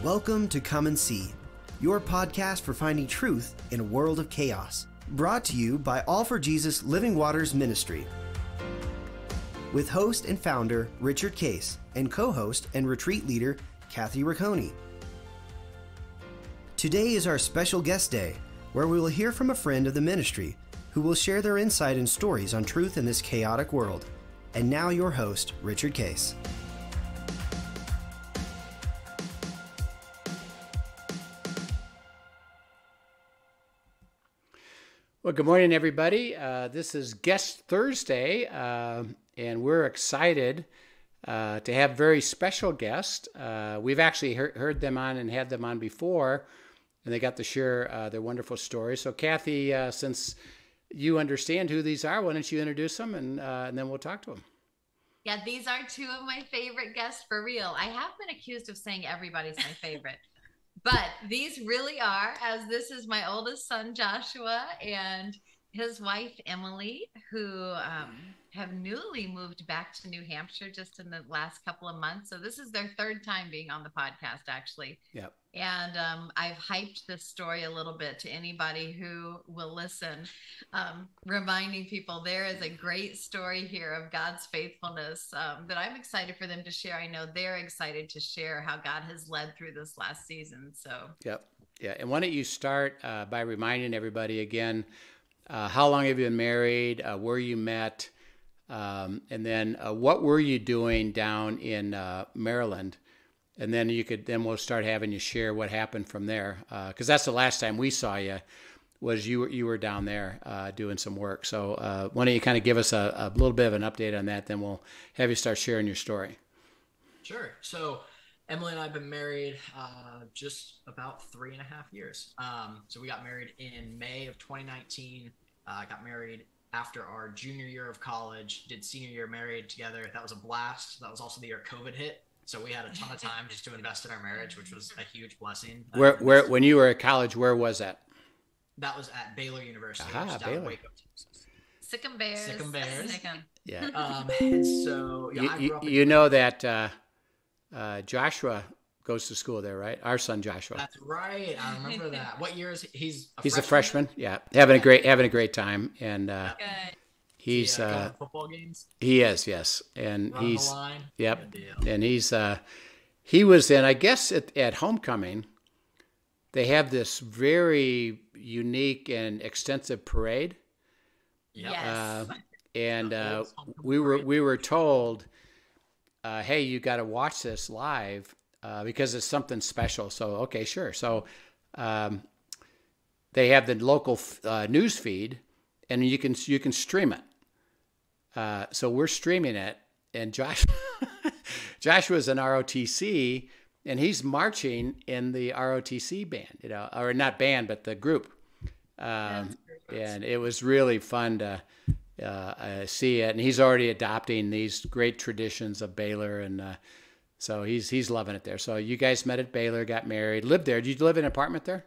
Welcome to Come and See, your podcast for finding truth in a world of chaos. Brought to you by All for Jesus Living Waters Ministry. With host and founder Richard Case and co-host and retreat leader Kathy Rocconi. Today is our special guest day, where we will hear from a friend of the ministry who will share their insight and stories on truth in this chaotic world. And now your host, Richard Case. Well, good morning, everybody. This is Guest Thursday, and we're excited to have very special guests. We've actually heard them on and had them on before, and they got to share their wonderful stories. So, Kathy, since you understand who these are, why don't you introduce them, and then we'll talk to them. Yeah, these are two of my favorite guests for real. I have been accused of saying everybody's my favorite. But these really are, as this is my oldest son, Joshua, and his wife, Emily, who have newly moved back to New Hampshire just in the last couple of months. So this is their third time being on the podcast, actually. Yep. And I've hyped this story a little bit to anybody who will listen, reminding people there is a great story here of God's faithfulness that I'm excited for them to share. I know they're excited to share how God has led through this last season. So, yep. Yeah. And why don't you start by reminding everybody again, how long have you been married, where you met, and then what were you doing down in Maryland? And then we'll start having you share what happened from there, because that's the last time we saw you. Was you were down there doing some work. So why don't you kind of give us a little bit of an update on that? Then we'll have you start sharing your story. Sure. So Emily and I have been married just about 3.5 years. So we got married in May of 2019. Got married after our junior year of college. Did senior year married together. That was a blast. That was also the year COVID hit. So we had a ton of time just to invest in our marriage, which was a huge blessing. Where when you were at college, where was that? That was at Baylor University. Baylor. Down Waco, Texas. Sick'em Bears. Sick'em Bears. Sick'em. Yeah. And so I grew up you know that Joshua goes to school there, right? Our son Joshua. That's right. I remember that. What year is he? He's a freshman. Yeah, having a great time, and Good. he's going to football games. He is, yes, and Running he's the line. yep, Good deal. and he was in. I guess at homecoming, they have this very unique and extensive parade. Yep. Yes. And we were told, hey, you got to watch this live because it's something special. So okay, sure. So they have the local news feed, and you can stream it. So we're streaming it, and Joshua's in ROTC, and he's marching in the ROTC band, or not band, but the group. And it was really fun to see it. And he's already adopting these great traditions of Baylor, and so he's loving it there. So you guys met at Baylor, got married, lived there. Did you live in an apartment there?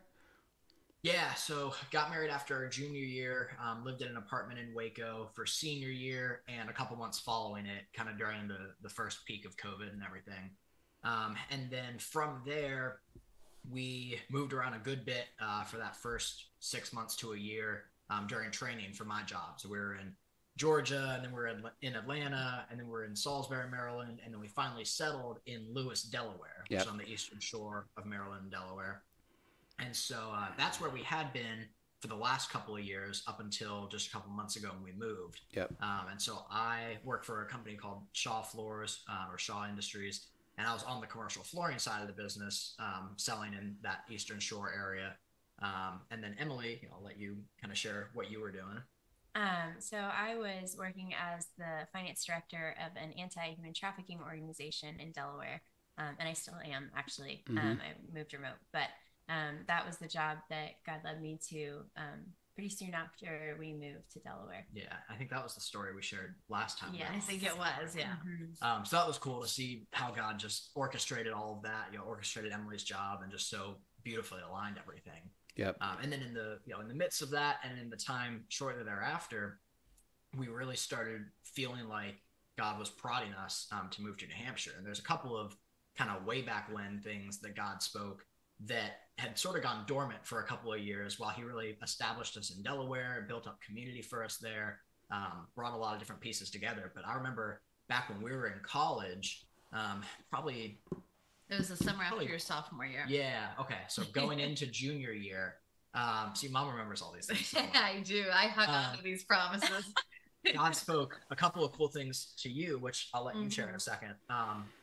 Yeah, so got married after our junior year, lived in an apartment in Waco for senior year and a couple months following it, kind of during the first peak of COVID and everything. And then from there, we moved around a good bit for that first 6 months to a year during training for my job. So we were in Georgia, and then we're in Atlanta, and then we're in Salisbury, Maryland, and then we finally settled in Lewis, Delaware, which is on the eastern shore of Maryland and Delaware. And so that's where we had been for the last couple of years up until just a couple months ago when we moved. Yep. And so I work for a company called Shaw Floors or Shaw Industries, and I was on the commercial flooring side of the business, selling in that Eastern Shore area. And then Emily, I'll let you kind of share what you were doing. So I was working as the finance director of an anti-human trafficking organization in Delaware. And I still am, actually. Mm-hmm. I moved remote, but that was the job that God led me to pretty soon after we moved to Delaware. Yeah, I think that was the story we shared last time. Yeah, I think it was, yeah. Mm-hmm. So that was cool to see how God just orchestrated all of that, orchestrated Emily's job and just so beautifully aligned everything. Yep. And then in the midst of that, and in the time shortly thereafter, we really started feeling like God was prodding us to move to New Hampshire. And there's a couple of kind of way back when things that God spoke that had sort of gone dormant for a couple of years while he really established us in Delaware, built up community for us there, brought a lot of different pieces together. But I remember back when we were in college, probably... It was the summer after your sophomore year. Yeah. Okay. So going into junior year, see, Mom remembers all these things. I do. I hung on to these promises. God spoke a couple of cool things to you, which I'll let you share in a second,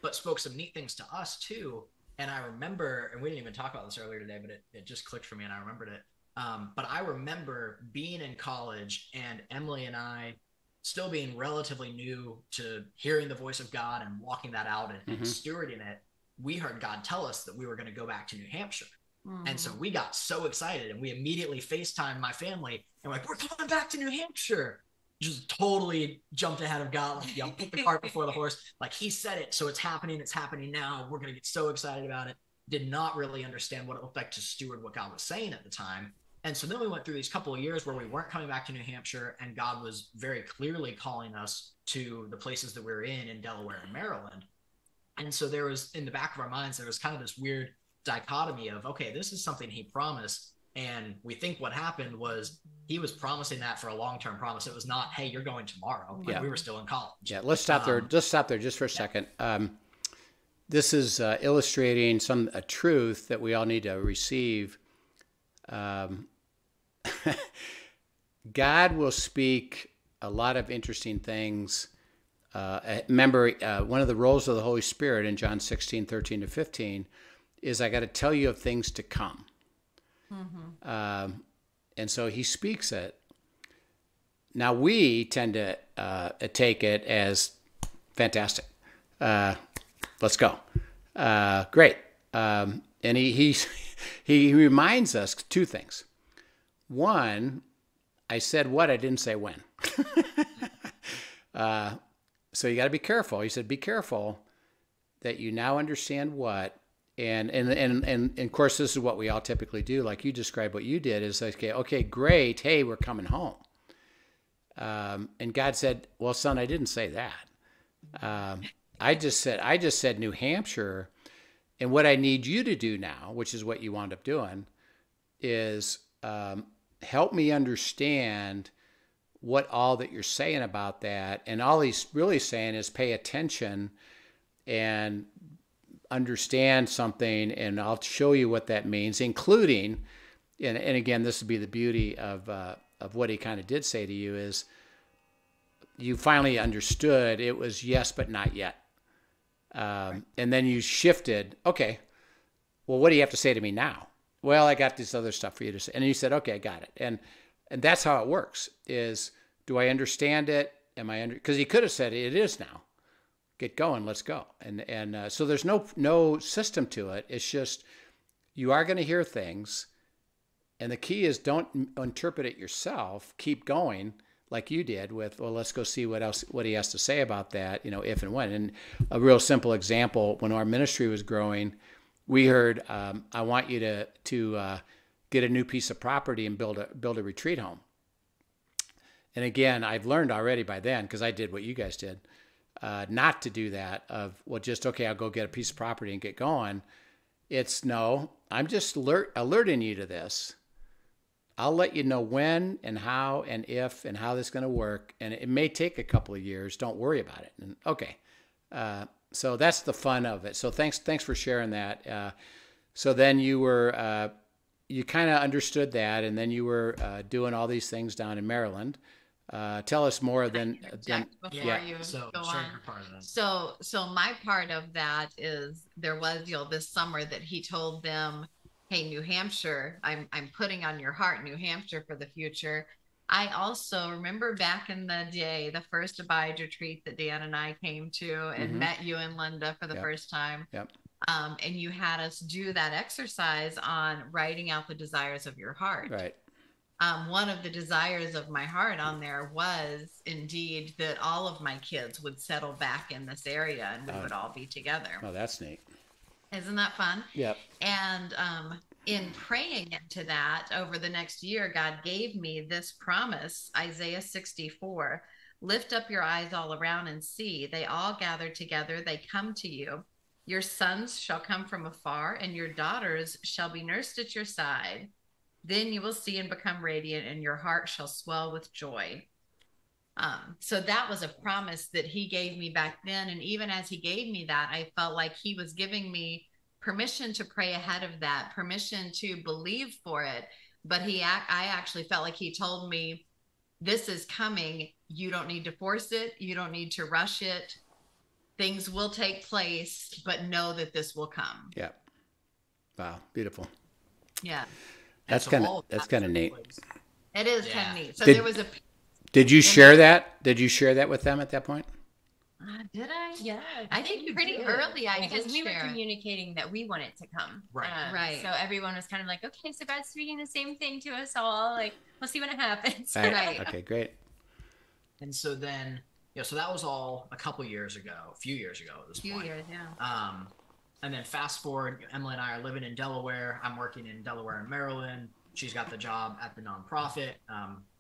but spoke some neat things to us too. And I remember, and we didn't even talk about this earlier today, but it just clicked for me and I remembered it. But I remember being in college and Emily and I still being relatively new to hearing the voice of God and walking that out and stewarding it. We heard God tell us that we were going to go back to New Hampshire. And so we got so excited and we immediately FaceTimed my family and we're like, we're coming back to New Hampshire. Just totally jumped ahead of God, like, put the cart before the horse. Like, he said it, so it's happening now. We're going to get so excited about it. Did not really understand what it looked like to steward what God was saying at the time. And so then we went through these couple of years where we weren't coming back to New Hampshire and God was very clearly calling us to the places that we were in Delaware and Maryland. And so there was, in the back of our minds, there was kind of this weird dichotomy of, okay, this is something he promised. And we think what happened was he was promising that for a long-term promise. It was not, hey, you're going tomorrow. Like, we were still in college. Yeah. Let's stop there. Just stop there just for a second. This is illustrating a truth that we all need to receive. God will speak a lot of interesting things. Remember, one of the roles of the Holy Spirit in John 16:13-15 is I got to tell you of things to come. And so he speaks it. Now we tend to take it as fantastic. Let's go. Great. And he reminds us two things. One, I said what, I didn't say when. So you got to be careful. He said, be careful that you now understand what. And of course, this is what we all typically do. Like you described what you did is like, okay, great. Hey, we're coming home. And God said, well, son, I didn't say that. I just said New Hampshire. And what I need you to do now, which is what you wound up doing, is help me understand what all that you're saying about that. And all he's really saying is pay attention and understand something, and I'll show you what that means, including, and again, this would be the beauty of what he kind of did say to you is you finally understood it was yes, but not yet. And then you shifted, okay, well, what do you have to say to me now? Well, I got this other stuff for you to say. And you said, okay, I got it. And that's how it works is, do I understand it? Am I because he could have said it is now. Get going, let's go. And so there's no system to it. It's just you are going to hear things, and the key is don't interpret it yourself. Keep going like you did with, well, let's go see what he has to say about that, if and when. And a real simple example, when our ministry was growing, we heard, I want you to get a new piece of property and build a retreat home. And again, I've learned already by then, because I did what you guys did, not to do that of, well, just, okay, I'll go get a piece of property and get going. It's no, I'm just alerting you to this. I'll let you know when and how and if and how this is going to work. And it may take a couple of years. Don't worry about it. And okay. So that's the fun of it. So thanks for sharing that. So then you were, you kind of understood that. And then you were doing all these things down in Maryland. Tell us more than you so go share on. your part of that. So my part of that is there was, this summer that he told them, hey, New Hampshire, I'm putting on your heart New Hampshire for the future. I also remember back in the day, the first Abide retreat that Dan and I came to and met you and Linda for the first time. Yep. And you had us do that exercise on writing out the desires of your heart. Right. One of the desires of my heart on there was indeed that all of my kids would settle back in this area and we would all be together. Oh, that's neat. Isn't that fun? Yep. And in praying into that over the next year, God gave me this promise, Isaiah 64, lift up your eyes all around and see. They all gather together. They come to you. Your sons shall come from afar, and your daughters shall be nursed at your side. Then you will see and become radiant, and your heart shall swell with joy. So that was a promise that he gave me back then. And even as he gave me that, I felt like he was giving me permission to pray ahead of that, permission to believe for it. But I actually felt like he told me, this is coming. You don't need to force it. You don't need to rush it. Things will take place, but know that this will come. Yeah. Wow. Beautiful. Yeah. That's kind of neat. It is kind of neat. So there was a. Did you share that? Did you share that with them at that point? Did I? Yeah. I think pretty early because we were communicating that we wanted to come. Right. So everyone was kind of like, okay, so God's speaking the same thing to us all. Like, we'll see when it happens. Right. Okay, great. And so then, so that was all a few years ago at this point. Yeah. And then fast forward, Emily and I are living in Delaware. I'm working in Delaware and Maryland. She's got the job at the nonprofit.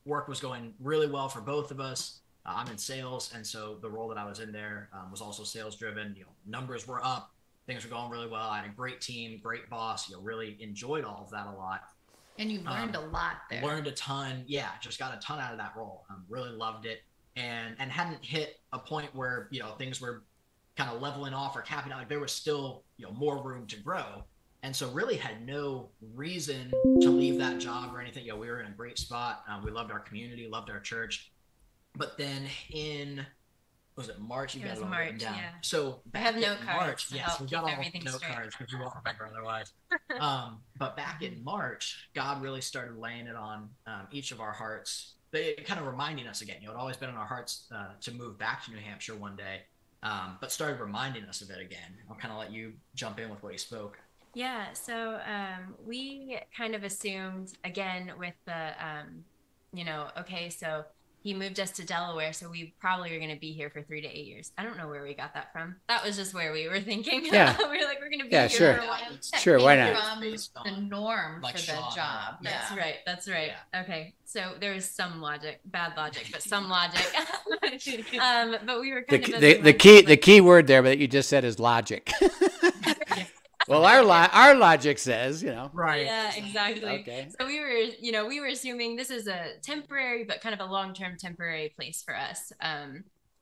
Work was going really well for both of us. I'm in sales, and so the role that I was in there was also sales driven. Numbers were up, things were going really well. I had a great team, great boss. Really enjoyed all of that a lot. And you learned a lot there. Learned a ton. Yeah, just got a ton out of that role. Really loved it, and hadn't hit a point where things were kind of leveling off or capping out. Like there was still more room to grow. And so really had no reason to leave that job or anything. We were in a great spot. We loved our community, loved our church. But then in, was it March? It was March, yeah. So I have note cards. March, yes, we got all note cards because we won't remember otherwise. But back in March, God really started laying it on each of our hearts. Kind of reminding us again, it had always been on our hearts to move back to New Hampshire one day, but started reminding us of it again. I'll kind of let you jump in with what he spoke. Yeah, so we kind of assumed, again, with the, okay, so he moved us to Delaware, so we probably are going to be here for 3 to 8 years. I don't know where we got that from. That was just where we were thinking. Yeah. We were like, we're going to be here sure. for a while. Sure, why not? From the norm for the job. That's right. Yeah. Okay, so there was some logic, bad logic, but some logic. But we were kind of the key word there that you just said is logic. Well, our logic says, Right. Yeah, exactly. Okay. So we were assuming this is a temporary, but kind of a long-term temporary place for us.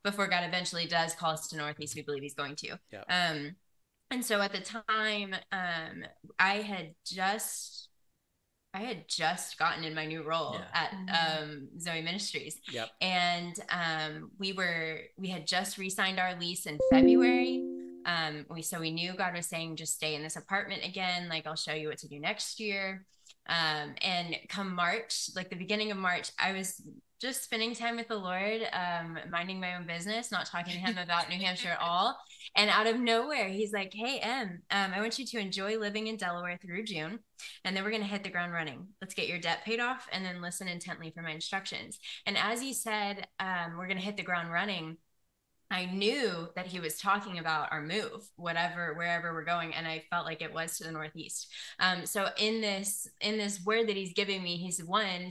Before God eventually does call us to Northeast, we believe He's going to. Yeah. And so at the time, I had just gotten in my new role at Zoe Ministries. Yep. And we had just re-signed our lease in February. So we knew God was saying, just stay in this apartment again. Like, I'll show you what to do next year. And come March, like the beginning of March, I was just spending time with the Lord, minding my own business, not talking to Him about New Hampshire at all. And out of nowhere, He's like, hey, I want you to enjoy living in Delaware through June. And then we're going to hit the ground running. Let's get your debt paid off and then listen intently for my instructions. And as He said, we're going to hit the ground running, I knew that He was talking about our move, wherever we're going. And I felt like it was to the Northeast. So in this word that He's giving me, He's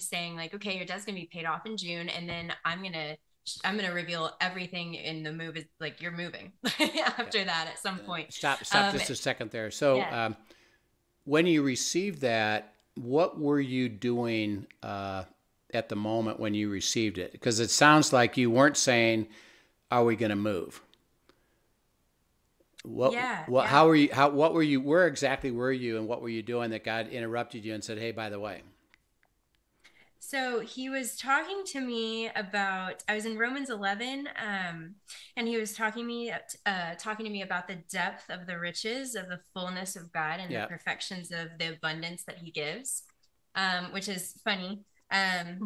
saying like, okay, your debt's going to be paid off in June. And then I'm going to reveal everything in the move, is like, you're moving after that at some point. Stop just a second there. So when you received that, what were you doing at the moment when you received it? Because it sounds like you weren't saying, are we going to move? How were you? What were you? Where exactly were you, and what were you doing that God interrupted you and said, "Hey, by the way"? So He was talking to me about. I was in Romans 11, and He was talking to me about the depth of the riches of the fullness of God and the perfections of the abundance that He gives, which is funny.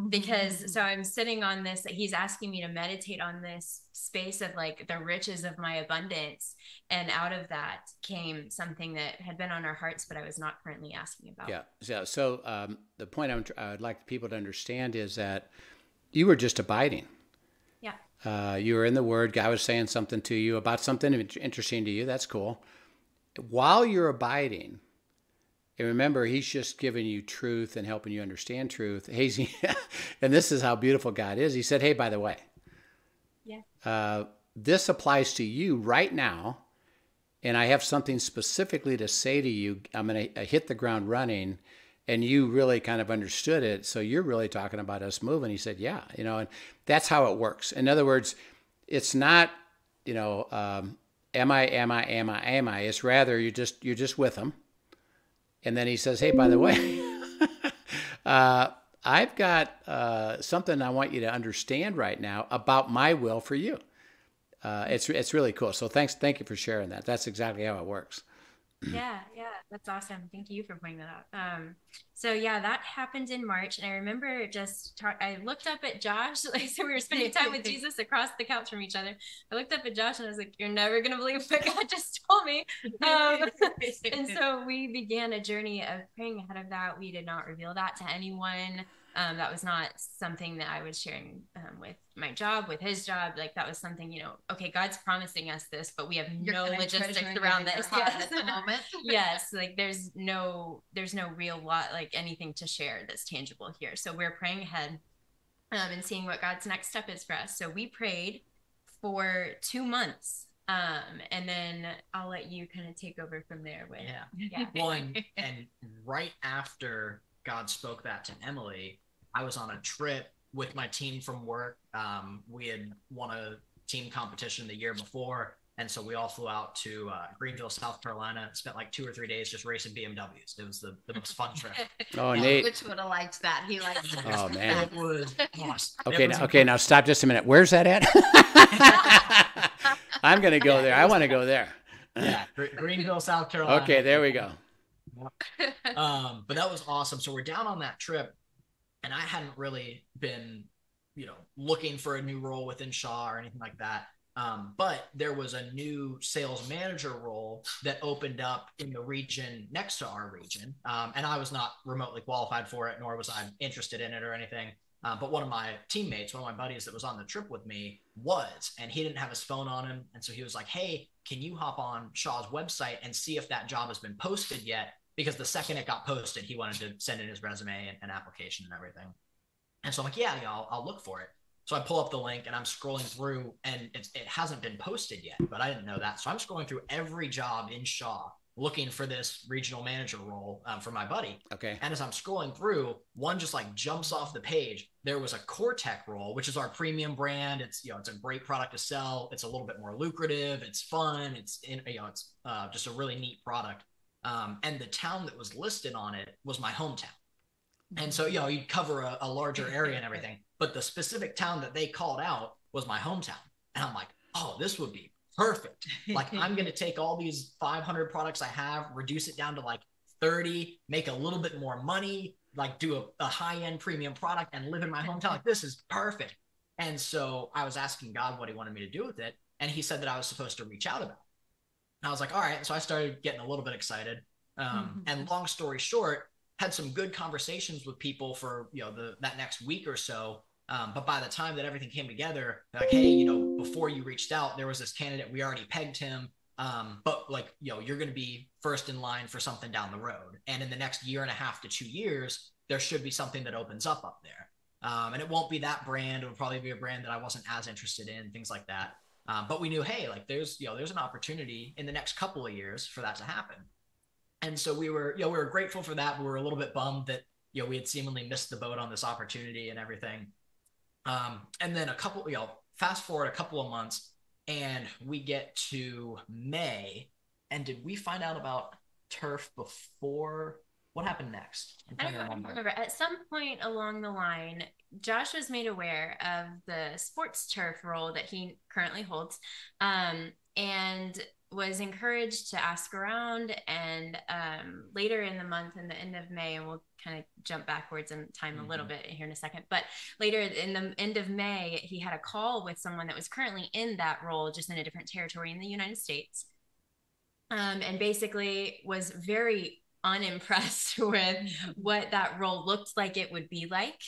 Because so I'm sitting on this, He's asking me to meditate on this space of like the riches of my abundance. And out of that came something that had been on our hearts, but I was not currently asking about. Yeah. So the point I would like people to understand is that you were just abiding. Yeah. You were in the Word. God was saying something to you about something interesting to you. That's cool. While you're abiding, and remember, He's just giving you truth and helping you understand truth. And this is how beautiful God is. He said, hey, by the way, this applies to you right now. and I have something specifically to say to you, I'm going to hit the ground running. And you really kind of understood it. So you're really talking about us moving. He said, yeah, and that's how it works. In other words, it's not, am I? It's rather you're just with him. And then he says, hey, by the way, I've got something I want you to understand right now about my will for you. It's really cool. So thank you for sharing that. That's exactly how it works. Yeah, that's awesome. Thank you for pointing that out. So yeah, that happened in March, and I remember I looked up at Josh. Like, so we were spending time with Jesus across the couch from each other. I looked up at Josh and I was like, "You're never gonna believe what God just told me." And so we began a journey of praying ahead of that. We did not reveal that to anyone. That was not something that I was sharing with my job, with his job. Like, that was something, okay, God's promising us this, but we have no logistics around this. Yes. At the moment. Yes, like there's no real lot, like anything to share that's tangible here. So we're praying ahead and seeing what God's next step is for us. So we prayed for 2 months. And then I'll let you kind of take over from there with Well, and right after God spoke that to Emily, I was on a trip with my team from work. We had won a team competition the year before, and so we all flew out to Greenville, South Carolina, spent like 2 or 3 days just racing BMWs. It was the most fun trip. Oh, Nate. Which would have liked that. He liked that. Oh, man. It was awesome. Okay, now stop just a minute. Where's that at? I'm going to go there. I want to go there. Yeah, Greenville, South Carolina. Okay, there we go. But that was awesome. So we're down on that trip, and I hadn't really been, looking for a new role within Shaw or anything like that. But there was a new sales manager role that opened up in the region next to our region. And I was not remotely qualified for it, nor was I interested in it or anything. But one of my teammates, one of my buddies that was on the trip with me was, and he didn't have his phone on him. And so he was like, hey, can you hop on Shaw's website and see if that job has been posted yet? Because the second it got posted, he wanted to send in his resume and application and everything. And so I'm like, yeah, I'll look for it. So I pull up the link and I'm scrolling through, and it hasn't been posted yet, but I didn't know that. So I'm scrolling through every job in Shaw looking for this regional manager role for my buddy. Okay. And as I'm scrolling through, one just like jumps off the page. There was a Core-Tech role, which is our premium brand. It's, it's a great product to sell. It's a little bit more lucrative. It's fun. It's just a really neat product. And the town that was listed on it was my hometown. And so, you'd cover a larger area and everything, but the specific town that they called out was my hometown. And I'm like, oh, this would be perfect. Like, I'm going to take all these 500 products I have, reduce it down to like 30, make a little bit more money, like do a high-end premium product and live in my hometown. Like, this is perfect. And so I was asking God what he wanted me to do with it. And he said that I was supposed to reach out about it. And I was like, all right. So I started getting a little bit excited. And long story short, had some good conversations with people for, that next week or so. But by the time that everything came together, they're like, hey, before you reached out, there was this candidate, we already pegged him. But like, you're going to be first in line for something down the road. And in the next 1.5 to 2 years, there should be something that opens up there. And it won't be that brand. It'll probably be a brand that I wasn't as interested in, things like that. But we knew, hey, like there's an opportunity in the next couple of years for that to happen. And so we were grateful for that. But we were a little bit bummed that, we had seemingly missed the boat on this opportunity and everything. And then fast forward a couple of months and we get to May. And did we find out about turf before? What happened next? I don't remember. At some point along the line, Josh was made aware of the sports turf role that he currently holds, and was encouraged to ask around. And later in the month, in the end of May, and we'll kind of jump backwards in time a little bit here in a second, but later in the end of May, he had a call with someone that was currently in that role, just in a different territory in the United States, and basically was very unimpressed with what that role looked like it would be like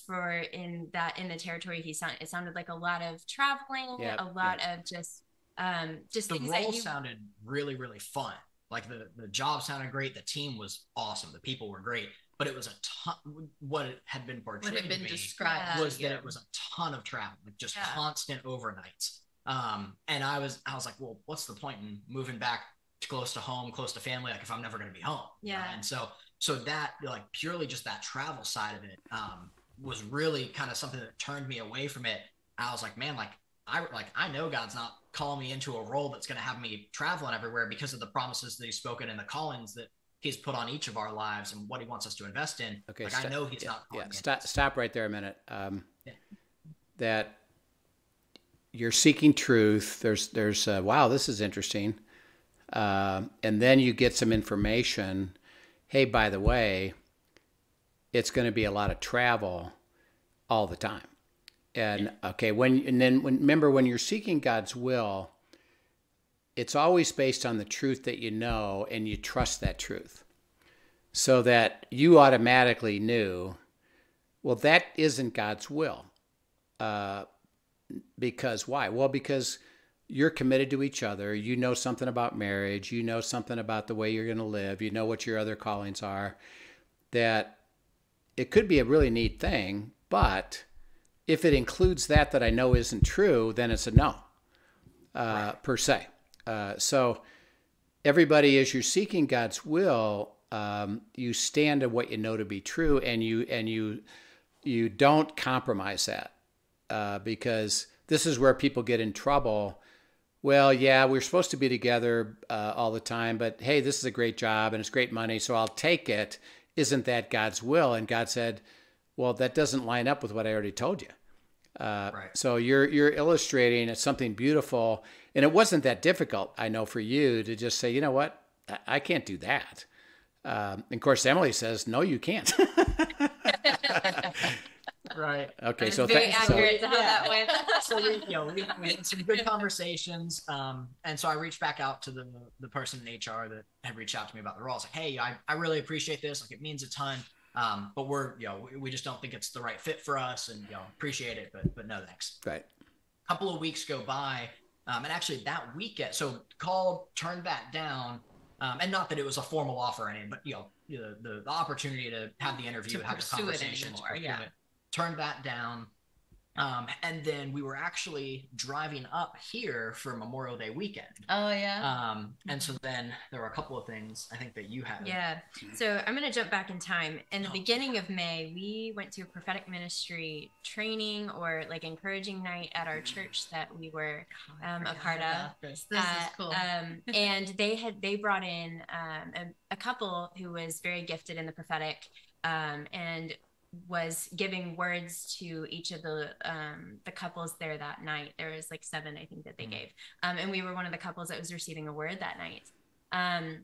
for in the territory it sounded like a lot of traveling, a lot of just the role sounded really, really fun. Like the job sounded great, the team was awesome, the people were great, but it was a ton. What it had been portrayed to me described was that it was a ton of travel, like just constant overnights. And I was like, well, what's the point in moving back close to home, close to family, like if I'm never going to be home? Yeah. And so that, like, purely just that travel side of it was really kind of something that turned me away from it. I was like, man, I know God's not calling me into a role that's going to have me traveling everywhere because of the promises that he's spoken and the callings that he's put on each of our lives and what he wants us to invest in. Okay, like, I know he's not calling me. Stop right there a minute. That you're seeking truth. There's wow, this is interesting. And then you get some information. Hey, by the way, it's going to be a lot of travel all the time. And okay, remember, when you're seeking God's will, it's always based on the truth that you know, and you trust that truth. So that you automatically knew, well, that isn't God's will. Because why? Well, because you're committed to each other. You know something about marriage. You know something about the way you're going to live. You know what your other callings are. That it could be a really neat thing, but if it includes that I know isn't true, then it's a no, per se. So everybody, as you're seeking God's will, you stand on what you know to be true, and you don't compromise that, because this is where people get in trouble. Well, yeah, we're supposed to be together all the time, but hey, this is a great job and it's great money, so I'll take it. Isn't that God's will? And God said, well, that doesn't line up with what I already told you. Right. So you're illustrating something beautiful, and it wasn't that difficult, I know, for you to just say, you know what, I can't do that. And of course, Emily says, no, you can't. Right. Okay. So very accurate to how that went. So we had some good conversations, and so I reached back out to the person in HR that had reached out to me about the role. I was like, hey, I really appreciate this. Like, it means a ton. But we just don't think it's the right fit for us, and appreciate it, but no thanks. Right. A couple of weeks go by, and actually that weekend, so called, turned that down, and not that it was a formal offer or anything, but the opportunity to have the interview, have the conversations, turned that down. And then we were actually driving up here for Memorial Day weekend. Oh, yeah. And so then there were a couple of things I think that you had. Yeah. So I'm going to jump back in time. In the beginning of May, we went to a prophetic ministry training, or like encouraging night at our church that we were a part of. This is cool. And they brought in a couple who was very gifted in the prophetic, and was giving words to each of the couples there that night. There was like 7, I think, that they gave. And we were one of the couples that was receiving a word that night. And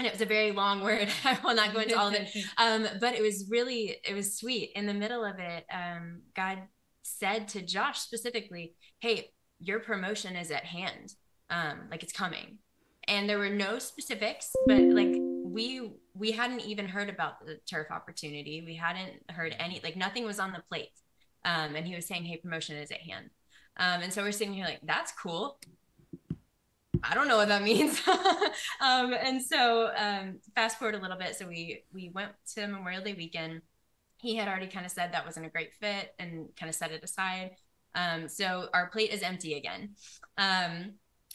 it was a very long word. I will not go into all of it. But it was sweet. In the middle of it, God said to Josh specifically, hey, your promotion is at hand. Like, it's coming. And there were no specifics, but like we hadn't even heard about the turf opportunity. We hadn't heard nothing was on the plate. And he was saying, hey, promotion is at hand. And so we're sitting here like, that's cool. I don't know what that means. And so fast forward a little bit. So we went to Memorial Day weekend. He had already kind of said that wasn't a great fit and kind of set it aside. So our plate is empty again.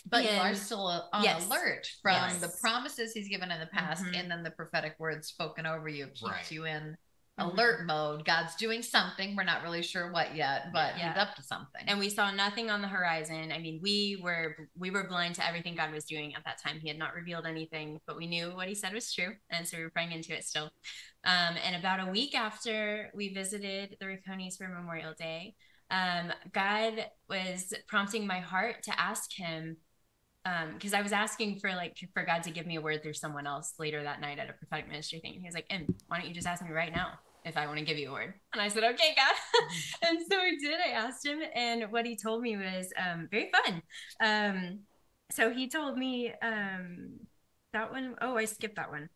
But you are still on alert from the promises he's given in the past, and then the prophetic words spoken over you keeps you in alert mode. God's doing something. We're not really sure what yet, but he's up to something. And we saw nothing on the horizon. I mean, we were blind to everything God was doing at that time. He had not revealed anything, but we knew what he said was true. And so we were praying into it still. And about a week after we visited the Rocconis for Memorial Day, God was prompting my heart to ask him, because I was asking for God to give me a word through someone else later that night at a prophetic ministry thing. And he was like, why don't you just ask me right now if I want to give you a word? And I said, okay, God. And so I did. I asked him, and what he told me was very fun. So he told me that one. Oh, I skipped that one.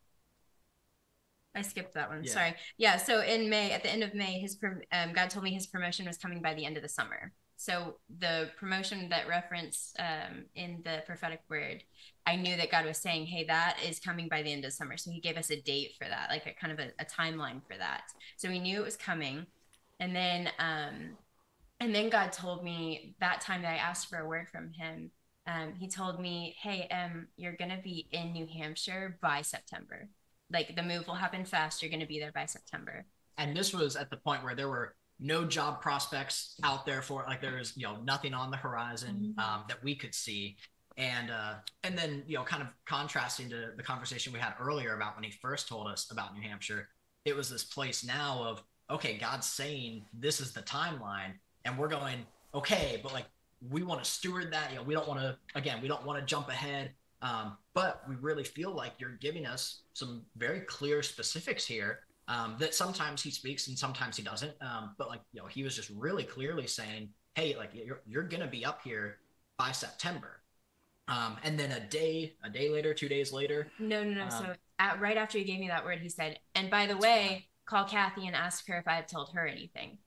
Yeah. Sorry. Yeah. So in May, at the end of May, God told me his promotion was coming by the end of the summer. So the promotion that referenced in the prophetic word, I knew that God was saying, hey, that is coming by the end of summer. So he gave us a date for that, like a kind of a timeline for that. So we knew it was coming. And then And then God told me that time that I asked for a word from him, he told me, hey, you're going to be in New Hampshire by September. Like the move will happen fast. You're going to be there by September. And this was at the point where there were no job prospects out there for it. Like there was, nothing on the horizon that we could see. And then, kind of contrasting to the conversation we had earlier about when he first told us about New Hampshire, it was this place now of, okay, God's saying this is the timeline, and we're going, okay, but like we want to steward that. We don't want to jump ahead. But we really feel like you're giving us some very clear specifics here that sometimes he speaks and sometimes he doesn't. But like, he was just really clearly saying, hey, like you're going to be up here by September. And then a day later, 2 days later. No. So right after he gave me that word, he said, and by the way, call Kathy and ask her if I had told her anything.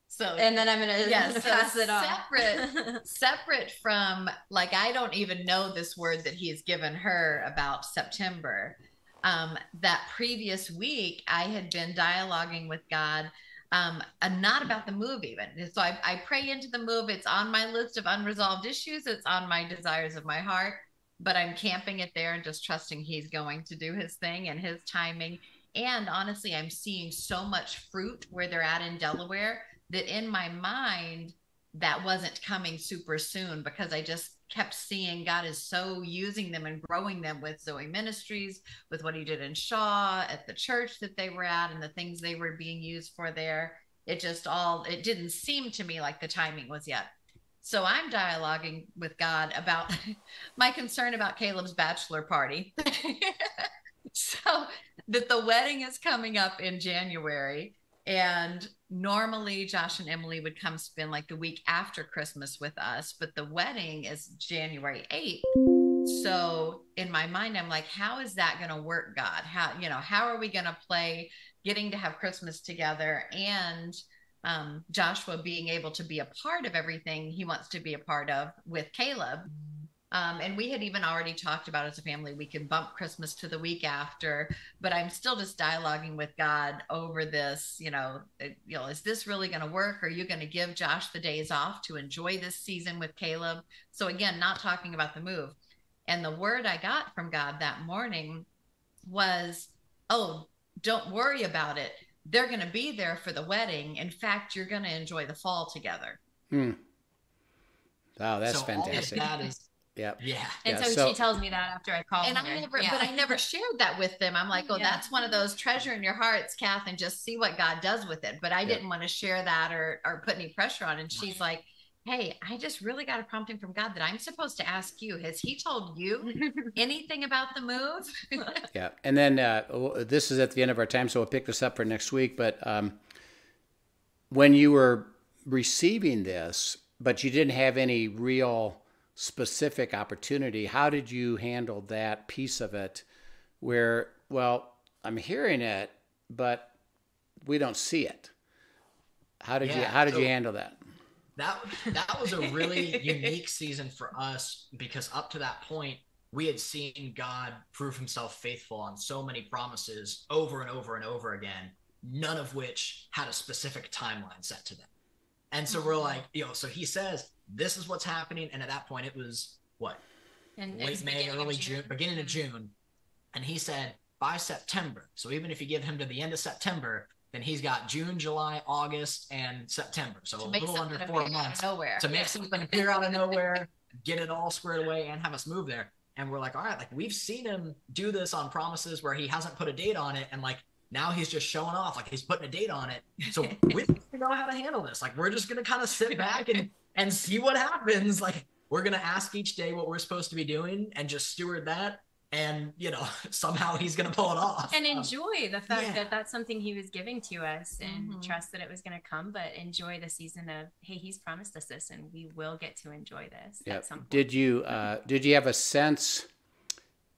So, and then I'm going to pass it on. Separate from, like, I don't even know this word that he's given her about September. That previous week, I had been dialoguing with God, not about the move even. So I pray into the move. It's on my list of unresolved issues. It's on my desires of my heart, but I'm camping it there and just trusting he's going to do his thing and his timing. And honestly, I'm seeing so much fruit where they're at in Delaware that in my mind, that wasn't coming super soon, because I just kept seeing God is so using them and growing them with Zoe Ministries, with what he did in Shaw, at the church that they were at, and the things they were being used for there. It didn't seem to me like the timing was yet. So I'm dialoguing with God about my concern about Caleb's bachelor party. So that the wedding is coming up in January. And normally Josh and Emily would come spend like the week after Christmas with us, but the wedding is January 8th. So in my mind, I'm like, how is that going to work, God? How are we going to play getting to have Christmas together and Joshua being able to be a part of everything he wants to be a part of with Caleb? And we had even already talked about as a family, we could bump Christmas to the week after, but I'm still just dialoguing with God over this, is this really going to work? Are you going to give Josh the days off to enjoy this season with Caleb? So again, not talking about the move. And the word I got from God that morning was, oh, don't worry about it. They're going to be there for the wedding. In fact, you're going to enjoy the fall together. Wow, that's fantastic. That is, yeah. And so she tells me that after I call her. But I never shared that with them. I'm like, that's one of those treasure in your hearts, Kath, and just see what God does with it. But I didn't want to share that or put any pressure on. And she's like, hey, I just really got a prompting from God that I'm supposed to ask you. Has he told you anything about the move? Yeah. And then this is at the end of our time, so we'll pick this up for next week. But when you were receiving this, but you didn't have any real specific opportunity, how did you handle that piece of it where, well, I'm hearing it, but we don't see it? How did you handle that? That was a really unique season for us, because up to that point, we had seen God prove himself faithful on so many promises over and over and over again, none of which had a specific timeline set to them. And so we're like, so he says, this is what's happening. And at that point, it was what? Late May, early June, beginning of June. And he said, by September. So even if you give him to the end of September, then he's got June, July, August, and September. So a little under 4 months to make something appear out of nowhere, get it all squared away, and have us move there. And we're like, all right, like we've seen him do this on promises where he hasn't put a date on it. And like, now he's just showing off, like he's putting a date on it. So we don't know how to handle this. Like, we're just going to kind of sit back and see what happens. Like, we're going to ask each day what we're supposed to be doing and just steward that. And, somehow he's going to pull it off. And enjoy the fact that that's something he was giving to us, and trust that it was going to come, but enjoy the season of, hey, he's promised us this and we will get to enjoy this at some point. Did you have a sense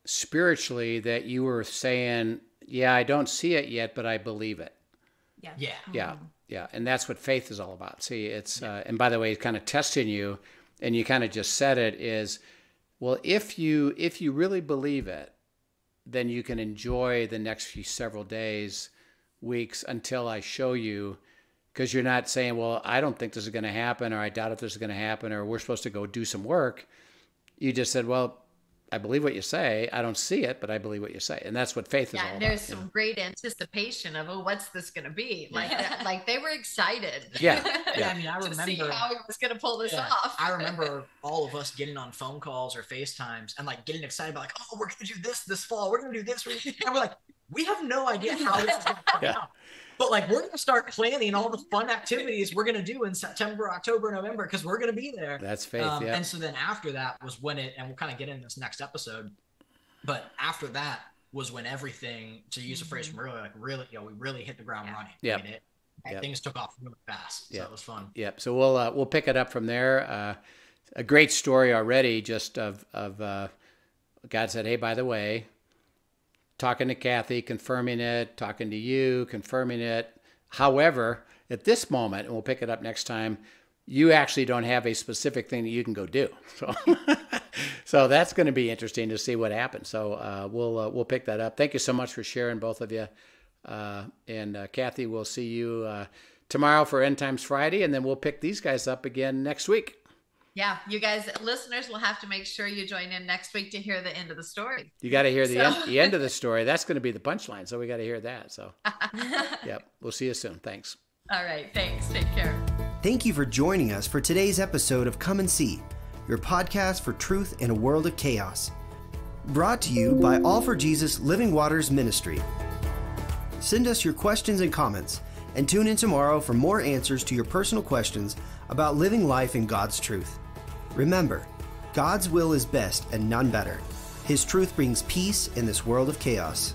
spiritually that you were saying, yeah, I don't see it yet, but I believe it? Yeah. And that's what faith is all about. See, it's, and by the way, it's kind of testing you, and you kind of just said it, is, well, if you really believe it, then you can enjoy the next several days, weeks, until I show you because you're not saying, well, I don't think this is going to happen, or I doubt if this is going to happen, or we're supposed to go do some work. You just said, well, I believe what you say. I don't see it, but I believe what you say. And that's what faith is all about. There's some great anticipation of, oh, what's this going to be? Like they were excited. Yeah. I mean, I to remember see how he was going to pull this off. I remember all of us getting on phone calls or FaceTimes and like getting excited about like, oh, we're going to do this fall. We're going to do this. And we're like, we have no idea how this is going to come out. But like, we're going to start planning all the fun activities we're going to do in September, October, November, because we're going to be there. That's faith. And so then after that was when and we'll kind of get in this next episode, but after that was when everything, to use a phrase from earlier, like really, we really hit the ground running. Yeah. I mean, things took off really fast. So it was fun. Yep. So we'll pick it up from there. A great story already, just of God said, hey, by the way, talking to Kathy, confirming it, talking to you, confirming it. However, at this moment, and we'll pick it up next time, you actually don't have a specific thing that you can go do. So, so that's going to be interesting to see what happens. So we'll pick that up. Thank you so much for sharing, both of you. And Kathy, we'll see you tomorrow for End Times Friday, and then we'll pick these guys up again next week. Yeah, you guys, listeners, will have to make sure you join in next week to hear the end of the story. You got to hear the end of the story. That's going to be the punchline, so we got to hear that. So, yep, we'll see you soon. Thanks. All right, thanks. Take care. Thank you for joining us for today's episode of Come and See, your podcast for truth in a world of chaos. Brought to you by All for Jesus Living Waters Ministry. Send us your questions and comments, and tune in tomorrow for more answers to your personal questions about living life in God's truth. Remember, God's will is best and none better. His truth brings peace in this world of chaos.